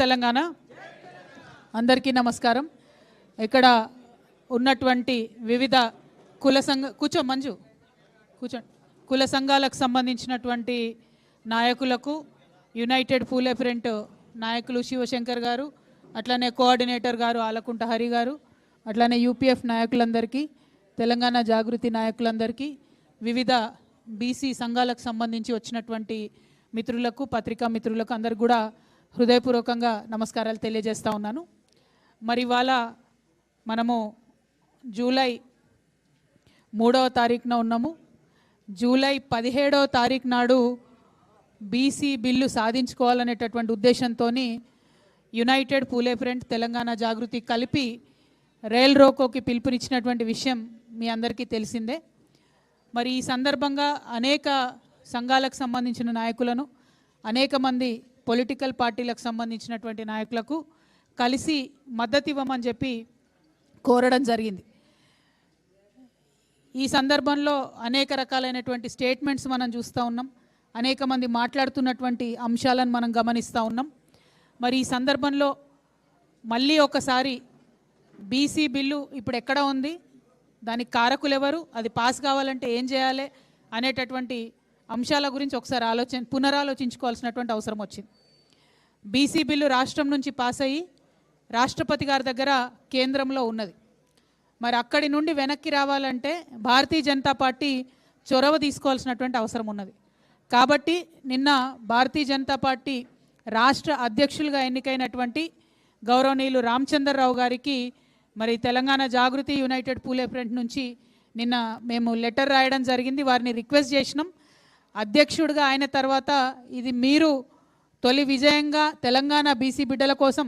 తెలంగాణ అందరికీ నమస్కారం. ఇక్కడ ఉన్నటువంటి వివిధ కుల సంఘాలకు సంబంధించినటువంటి నాయకులకు, యునైటెడ్ పూలే ఫ్రంట్ నాయకులు శివశంకర్ గారు, అట్లానే కోఆర్డినేటర్ గారు ఆలకుంట హరి గారు, అట్లానే యూపీఎఫ్ నాయకులందరికీ, తెలంగాణ జాగృతి నాయకులందరికీ, వివిధ బీసీ సంఘాలకు సంబంధించి వచ్చినటువంటి మిత్రులకు, పత్రికా మిత్రులకు అందరికి కూడా హృదయపూర్వకంగా నమస్కారాలు తెలియజేస్తూ ఉన్నాను. మరి ఇవాళ మనము జూలై 3వ తారీఖున ఉన్నాము. జూలై 17వ తారీఖు నాడు బీసీ బిల్లు సాధించుకోవాలనేటటువంటి ఉద్దేశంతో యునైటెడ్ పూలే ఫ్రంట్, తెలంగాణ జాగృతి కలిపి రైల్ రోకోకి పిలుపునిచ్చినటువంటి విషయం మీ అందరికీ తెలిసిందే. మరి ఈ సందర్భంగా అనేక సంఘాలకు సంబంధించిన నాయకులను, అనేక మంది పొలిటికల్ పార్టీలకు సంబంధించినటువంటి నాయకులకు కలిసి మద్దతు ఇవ్వమని చెప్పి కోరడం జరిగింది. ఈ సందర్భంలో అనేక రకాలైనటువంటి స్టేట్మెంట్స్ మనం చూస్తూ ఉన్నాం, అనేక మంది మాట్లాడుతున్నటువంటి అంశాలను మనం గమనిస్తూ ఉన్నాం. మరి ఈ సందర్భంలో మళ్ళీ ఒకసారి బీసీ బిల్లు ఇప్పుడు ఎక్కడ ఉంది, దానికి కారకులు ఎవరు, అది పాస్ కావాలంటే ఏం చేయాలి అనేటటువంటి అంశాల గురించి ఒకసారి పునరాలోచించుకోవాల్సినటువంటి అవసరం వచ్చింది. బీసీ బిల్లు రాష్ట్రం నుంచి పాస్ అయ్యి రాష్ట్రపతి గారి దగ్గర కేంద్రంలో ఉన్నది. మరి అక్కడి నుండి వెనక్కి రావాలంటే భారతీయ జనతా పార్టీ చొరవ తీసుకోవాల్సినటువంటి అవసరం ఉన్నది. కాబట్టి నిన్న భారతీయ జనతా పార్టీ రాష్ట్ర అధ్యక్షులుగా ఎన్నికైనటువంటి గౌరవనీయులు రామచంద్రరావు గారికి మరి తెలంగాణ జాగృతి, యునైటెడ్ పూలే ఫ్రంట్ నుంచి నిన్న మేము లెటర్ రాయడం జరిగింది. వారిని రిక్వెస్ట్ చేసినాం, అధ్యక్షుడిగా అయిన తర్వాత ఇది మీరు తొలి విజయంగా తెలంగాణ బీసీ బిడ్డల కోసం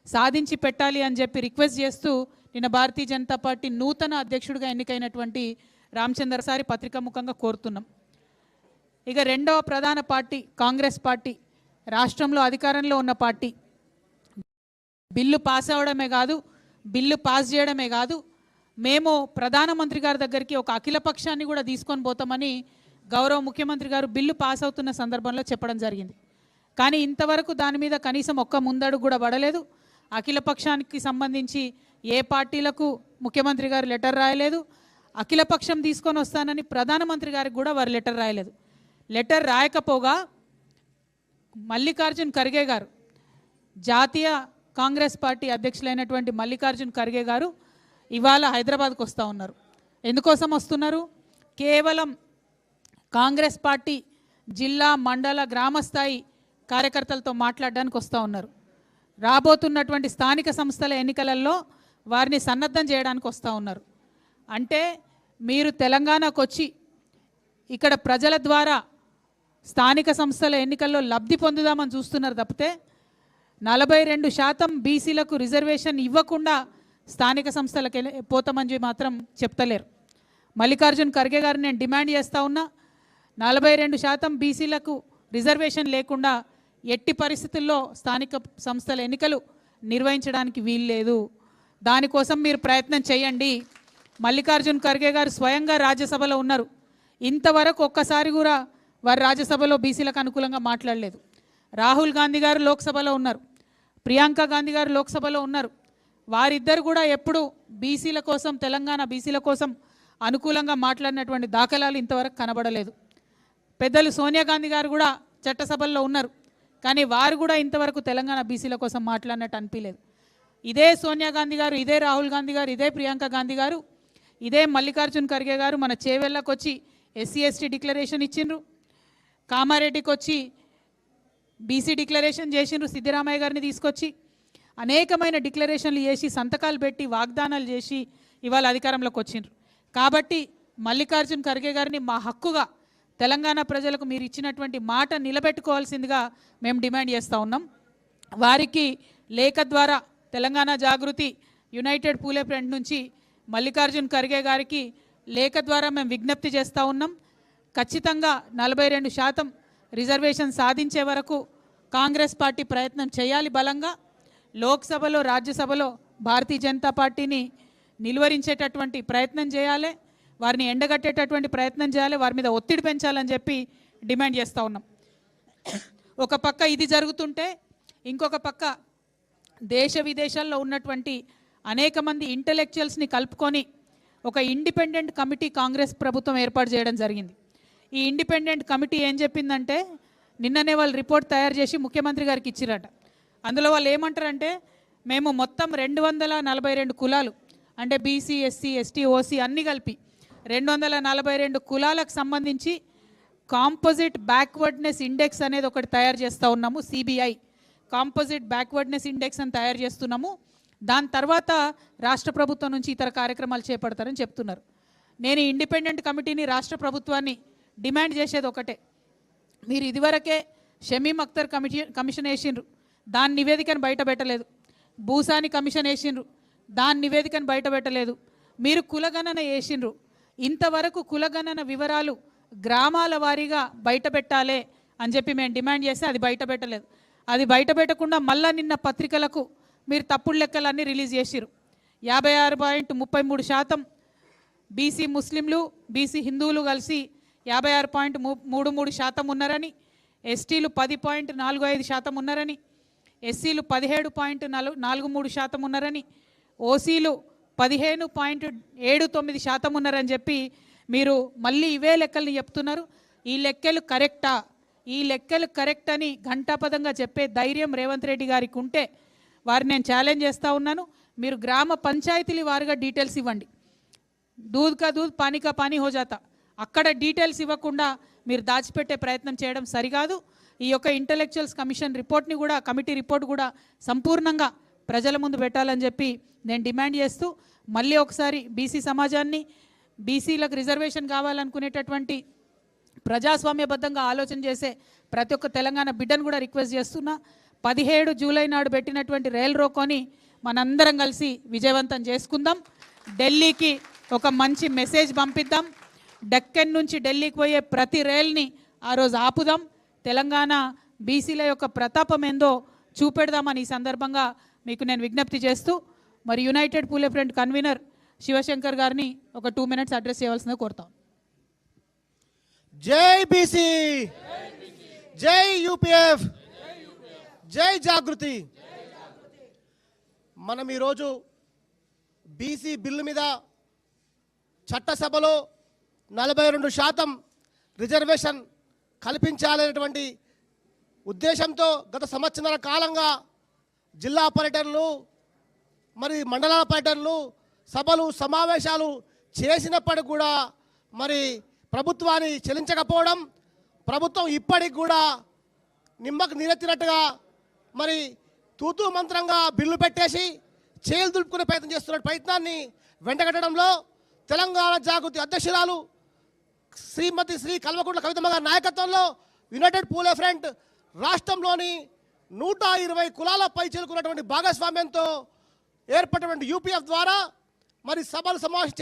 సాధించి పెట్టాలి అని చెప్పి రిక్వెస్ట్ చేస్తూ నిన్న భారతీయ జనతా పార్టీ నూతన అధ్యక్షుడిగా ఎన్నికైనటువంటి రామచంద్ర సారి పత్రికాముఖంగా కోరుతున్నాం. ఇక రెండవ ప్రధాన పార్టీ కాంగ్రెస్ పార్టీ, రాష్ట్రంలో అధికారంలో ఉన్న పార్టీ, బిల్లు పాస్ అవ్వడమే కాదు, బిల్లు పాస్ చేయడమే కాదు, మేము ప్రధానమంత్రి గారి దగ్గరికి ఒక అఖిలపక్షాన్ని కూడా తీసుకొని పోతామని గౌరవ ముఖ్యమంత్రి గారు బిల్లు పాస్ అవుతున్న సందర్భంలో చెప్పడం జరిగింది. కానీ ఇంతవరకు దాని మీద కనీసం ఒక్క ముందడుగు కూడా పడలేదు. అఖిలపక్షానికి సంబంధించి ఏ పార్టీలకు ముఖ్యమంత్రి గారు లెటర్ రాయలేదు. అఖిలపక్షం తీసుకొని వస్తానని ప్రధానమంత్రి గారికి కూడా వారు లెటర్ రాయలేదు. లెటర్ రాయకపోగా మల్లికార్జున్ ఖర్గే గారు, జాతీయ కాంగ్రెస్ పార్టీ అధ్యక్షులైనటువంటి మల్లికార్జున్ ఖర్గే గారు ఇవాళ హైదరాబాద్కు వస్తూ ఉన్నారు. ఎందుకోసం వస్తున్నారు? కేవలం కాంగ్రెస్ పార్టీ జిల్లా, మండల, గ్రామ స్థాయి కార్యకర్తలతో మాట్లాడడానికి వస్తూ ఉన్నారు. రాబోతున్నటువంటి స్థానిక సంస్థల ఎన్నికలలో వారిని సన్నద్ధం చేయడానికి వస్తూ ఉన్నారు. అంటే మీరు తెలంగాణకు వచ్చి ఇక్కడ ప్రజల ద్వారా స్థానిక సంస్థల ఎన్నికల్లో లబ్ధి పొందుదామని చూస్తున్నారు తప్పితే 42% బీసీలకు రిజర్వేషన్ ఇవ్వకుండా స్థానిక సంస్థలకు పోతామని మాత్రం చెప్తలేరు. మల్లికార్జున్ ఖర్గే గారు నేను డిమాండ్ చేస్తూ ఉన్నా, 42% బీసీలకు రిజర్వేషన్ లేకుండా ఎట్టి పరిస్థితుల్లో స్థానిక సంస్థల ఎన్నికలు నిర్వహించడానికి వీల్లేదు. దానికోసం మీరు ప్రయత్నం చేయండి. మల్లికార్జున్ ఖర్గే గారు స్వయంగా రాజ్యసభలో ఉన్నారు, ఇంతవరకు ఒక్కసారి కూడా వారు రాజ్యసభలో బీసీలకు అనుకూలంగా మాట్లాడలేదు. రాహుల్ గాంధీ గారు లోక్సభలో ఉన్నారు, ప్రియాంక గాంధీ గారు లోక్సభలో ఉన్నారు. వారిద్దరు కూడా ఎప్పుడు బీసీల కోసం, తెలంగాణ బీసీల కోసం అనుకూలంగా మాట్లాడినటువంటి దాఖలాలు ఇంతవరకు కనబడలేదు. పెద్దలు సోనియా గాంధీ గారు కూడా చట్టసభల్లో ఉన్నారు, కానీ వారు కూడా ఇంతవరకు తెలంగాణ బీసీల కోసం మాట్లాడినట్టు అనిపించలేదు. ఇదే సోనియా గాంధీ గారు, ఇదే రాహుల్ గాంధీ గారు, ఇదే ప్రియాంక గాంధీ గారు, ఇదే మల్లికార్జున్ ఖర్గే గారు మన చేవెళ్ళకు వచ్చి ఎస్సీ ఎస్టీ డిక్లరేషన్ ఇచ్చిండ్రు, కామారెడ్డికి వచ్చి బీసీ డిక్లరేషన్ చేసిండ్రు, సిద్దిరామయ్య గారిని తీసుకొచ్చి అనేకమైన డిక్లరేషన్లు చేసి సంతకాలు పెట్టి వాగ్దానాలు చేసి ఇవాళ అధికారంలోకి వచ్చిండ్రు. కాబట్టి మల్లికార్జున్ ఖర్గే గారిని మా హక్కుగా తెలంగాణ ప్రజలకు మీరు ఇచ్చినటువంటి మాట నిలబెట్టుకోవాల్సిందిగా మేము డిమాండ్ చేస్తూ ఉన్నాం. వారికి లేఖ ద్వారా తెలంగాణ జాగృతి, యునైటెడ్ పూలే ఫ్రంట్ నుంచి మల్లికార్జున్ ఖర్గే గారికి లేఖ ద్వారా మేము విజ్ఞప్తి చేస్తూ ఉన్నాం. ఖచ్చితంగా 42% రిజర్వేషన్ సాధించే వరకు కాంగ్రెస్ పార్టీ ప్రయత్నం చేయాలి బలంగా. లోక్సభలో, రాజ్యసభలో భారతీయ జనతా పార్టీని నిలువరించేటటువంటి ప్రయత్నం చేయాలి, వారిని ఎండగట్టేటటువంటి ప్రయత్నం చేయాలి, వారి మీద ఒత్తిడి పెంచాలని చెప్పి డిమాండ్ చేస్తూ ఉన్నాం. ఒక పక్క ఇది జరుగుతుంటే ఇంకొక పక్క దేశ విదేశాల్లో ఉన్నటువంటి అనేక మంది ఇంటెలెక్చువల్స్ని కలుపుకొని ఒక ఇండిపెండెంట్ కమిటీ కాంగ్రెస్ ప్రభుత్వం ఏర్పాటు చేయడం జరిగింది. ఈ ఇండిపెండెంట్ కమిటీ ఏం చెప్పిందంటే, నిన్ననే వాళ్ళు రిపోర్ట్ తయారు చేసి ముఖ్యమంత్రి గారికి ఇచ్చిరట. అందులో వాళ్ళు ఏమంటారంటే, మేము మొత్తం 242 కులాలు అంటే బీసీ, ఎస్సీ, ఎస్టీ, ఓసీ అన్నీ కలిపి 242 కులాలకు సంబంధించి కాంపోజిట్ బ్యాక్వర్డ్నెస్ ఇండెక్స్ అనేది ఒకటి తయారు చేస్తూ ఉన్నాము. సిబిఐ కాంపోజిట్ బ్యాక్వర్డ్నెస్ ఇండెక్స్ అని తయారు చేస్తున్నాము. దాని తర్వాత రాష్ట్ర ప్రభుత్వం నుంచి ఇతర కార్యక్రమాలు చేపడతారని చెప్తున్నారు. నేను ఇండిపెండెంట్ కమిటీని రాష్ట్ర ప్రభుత్వాన్ని డిమాండ్ చేసేది ఒకటే, మీరు ఇదివరకే షమీమ్ అఖ్తర్ కమిషన్ వేసిండ్రు, దాని నివేదికను బయట పెట్టలేదు. భూసాని కమిషన్ వేసిండ్రు, దాని నివేదికను బయట పెట్టలేదు. మీరు కులగణన వేసిండ్రు, ఇంతవరకు కులగణన వివరాలు గ్రామాల వారీగా బయట పెట్టాలి అని చెప్పి మేము డిమాండ్ చేస్తే అది బయట పెట్టలేదు. అది బయట పెట్టకుండా మళ్ళా నిన్న పత్రికలకు మీరు తప్పుడు లెక్కలన్నీ రిలీజ్ చేసిరు. 56.33% బీసీ ముస్లింలు, బీసీ హిందువులు కలిసి 56.33% ఉన్నారని, ఎస్టీలు 10.45% ఉన్నారని, ఎస్సీలు 17.43% ఉన్నారని, ఓసీలు 15.79% ఉన్నారని చెప్పి మీరు మళ్ళీ ఇవే లెక్కల్ని చెప్తున్నారు. ఈ లెక్కలు కరెక్టా? ఈ లెక్కలు కరెక్ట్ అని ఘంటాపదంగా చెప్పే ధైర్యం రేవంత్ రెడ్డి గారికి ఉంటే వారిని నేను ఛాలెంజ్ చేస్తూ ఉన్నాను. మీరు గ్రామ పంచాయతీల వారుగా డీటెయిల్స్ ఇవ్వండి. దూద్ కా దూద్ పానీ కా పానీ హో జాతా. అక్కడ డీటెయిల్స్ ఇవ్వకుండా మీరు దాచిపెట్టే ప్రయత్నం చేయడం సరికాదు. ఈ యొక్క ఇంటెలెక్చువల్స్ కమిషన్ రిపోర్ట్ని కూడా, కమిటీ రిపోర్ట్ కూడా సంపూర్ణంగా ప్రజల ముందు పెట్టాలని చెప్పి నేను డిమాండ్ చేస్తూ, మళ్ళీ ఒకసారి బీసీ సమాజాన్ని, బీసీలకు రిజర్వేషన్ కావాలనుకునేటటువంటి ప్రజాస్వామ్యబద్ధంగా ఆలోచన చేసే ప్రతి ఒక్క తెలంగాణ బిడ్డను కూడా రిక్వెస్ట్ చేస్తున్నా, 17 జూలై నాడు పెట్టినటువంటి రైల్ రోకోని మనందరం కలిసి విజయవంతం చేసుకుందాం. ఢిల్లీకి ఒక మంచి మెసేజ్ పంపిద్దాం. డెక్కన్ నుంచి ఢిల్లీకి పోయే ప్రతి రైల్ని ఆ రోజు ఆపుదాం. తెలంగాణ బీసీల యొక్క ప్రతాపం ఏందో చూపెడదామని ఈ సందర్భంగా మీకు నేను విజ్ఞప్తి చేస్తూ, మరి యునైటెడ్ పూలే ఫ్రంట్ కన్వీనర్ శివశంకర్ గారిని ఒక 2 minutes అడ్రస్ చేయవలసిందిగా కోరుతాం. జై బీసీ, జై యూపీఎఫ్, జై జాగృతి. మనం ఈరోజు బీసీ బిల్లు మీద చట్టసభలో 42% రిజర్వేషన్ కల్పించాలనేటువంటి ఉద్దేశంతో గత సంవత్సరాల కాలంగా జిల్లా పర్యటనలు, మరి మండలాల పర్యటనలు, సభలు, సమావేశాలు చేసినప్పటికి కూడా మరి ప్రభుత్వాన్ని చెల్లించకపోవడం, ప్రభుత్వం ఇప్పటికి కూడా నిమ్మకు నీరెత్తినట్టుగా మరి తూతూ మంత్రంగా బిల్లు పెట్టేసి చేలు దులుపుకునే ప్రయత్నం చేస్తున్న ప్రయత్నాన్ని వెంటగట్టడంలో తెలంగాణ జాగృతి అధ్యక్షురాలు శ్రీమతి శ్రీ కల్వకుంట్ల కవితమ్మ గారి నాయకత్వంలో యునైటెడ్ పూలే ఫ్రంట్ రాష్ట్రంలోని 120 కులాలపై చేరుకున్నటువంటి భాగస్వామ్యంతో ఏర్పడినటువంటి యూపీఎఫ్ ద్వారా మరి సభలు సమావేశం